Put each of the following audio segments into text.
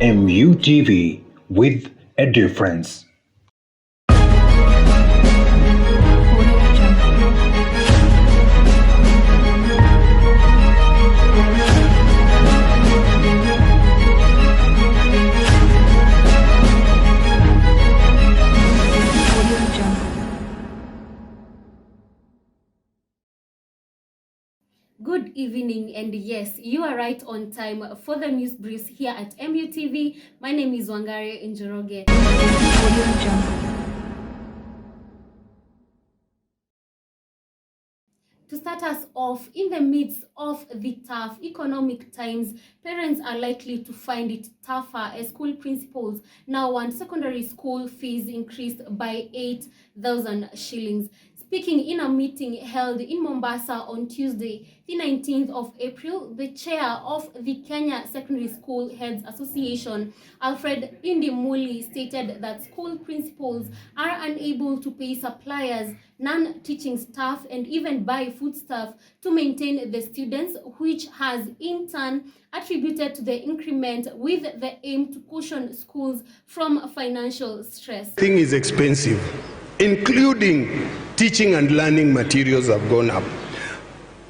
MuTv, with a difference. Good evening, and yes, you are right on time for the news briefs here at MuTv. My name is Wangare Njoroge. To start us off, in the midst of the tough economic times, parents are likely to find it tougher as school principals now want secondary school fees increased by 8,000 shillings. Speaking in a meeting held in Mombasa on Tuesday, the 19th of April, the chair of the Kenya Secondary School Heads Association, Alfred Indimuli, stated that school principals are unable to pay suppliers, non-teaching staff, and even buy foodstuff to maintain the students, which has in turn attributed to the increment with the aim to cushion schools from financial stress. Everything is expensive, including teaching and learning materials have gone up.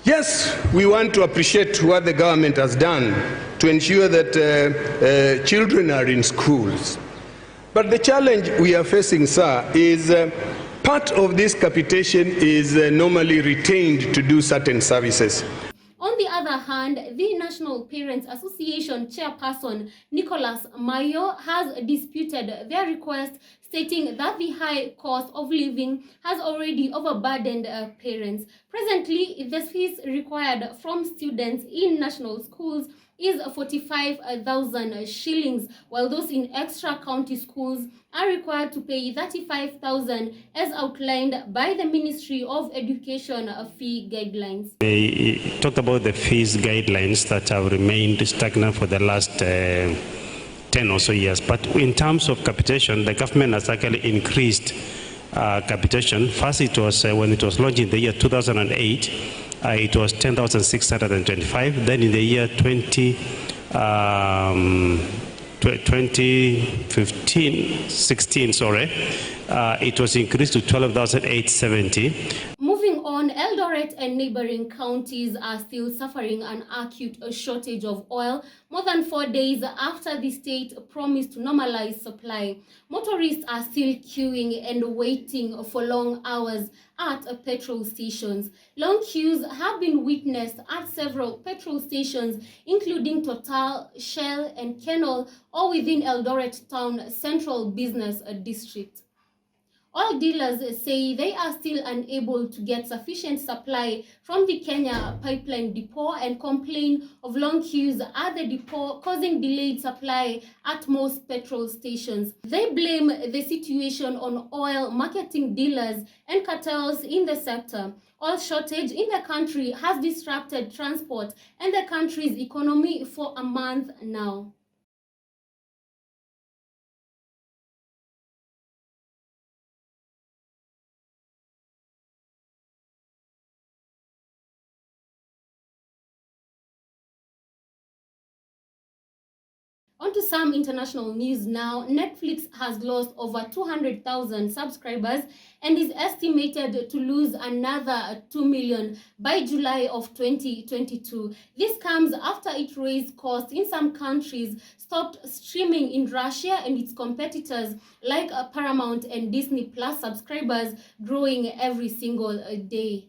Yes, we want to appreciate what the government has done to ensure that children are in schools. But the challenge we are facing, sir, is part of this capitation is normally retained to do certain services. On the other hand, the National Parents Association chairperson Nicholas Mayo has disputed their request, stating that the high cost of living has already overburdened parents. Presently, the fees required from students in national schools is 45,000 shillings, while those in extra county schools are required to pay 35,000 as outlined by the Ministry of Education fee guidelines. They talked about the fees guidelines that have remained stagnant for the last 10 or so years. But in terms of capitation, the government has actually increased capitation. First, it was when it was launched in the year 2008, it was 10,625. Then in the year 2016, it was increased to 12,870. Moving on, Eldoret and neighboring counties are still suffering an acute shortage of oil more than 4 days after the state promised to normalize supply. Motorists are still queuing and waiting for long hours at petrol stations. Long queues have been witnessed at several petrol stations, including Total, Shell, and Kenol, all within Eldoret Town Central Business District. All dealers say they are still unable to get sufficient supply from the Kenya pipeline depot and complain of long queues at the depot, causing delayed supply at most petrol stations. They blame the situation on oil marketing dealers and cartels in the sector. Oil shortage in the country has disrupted transport and the country's economy for a month now. On to some international news now. Netflix has lost over 200,000 subscribers and is estimated to lose another 2 million by July of 2022. This comes after it raised costs in some countries, stopped streaming in Russia, and its competitors like Paramount and Disney Plus subscribers growing every single day.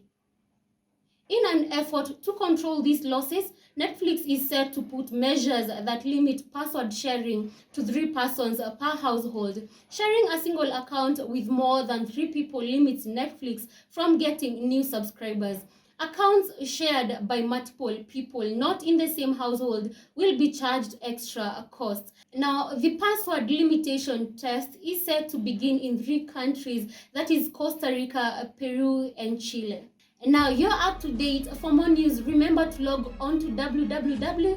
In an effort to control these losses, Netflix is set to put measures that limit password sharing to 3 persons per household. Sharing a single account with more than 3 people limits Netflix from getting new subscribers. Accounts shared by multiple people not in the same household will be charged extra costs. Now, the password limitation test is set to begin in 3 countries, that is Costa Rica, Peru, and Chile. Now you're up to date. For more news, remember to log on to www.mu.ac.ke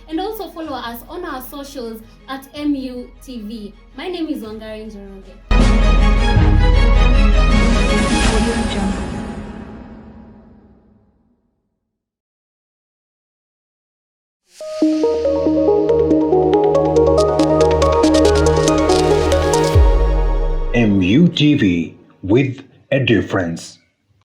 and also follow us on our socials at MuTv. My name is Wangare Njoroge. MuTv with a difference.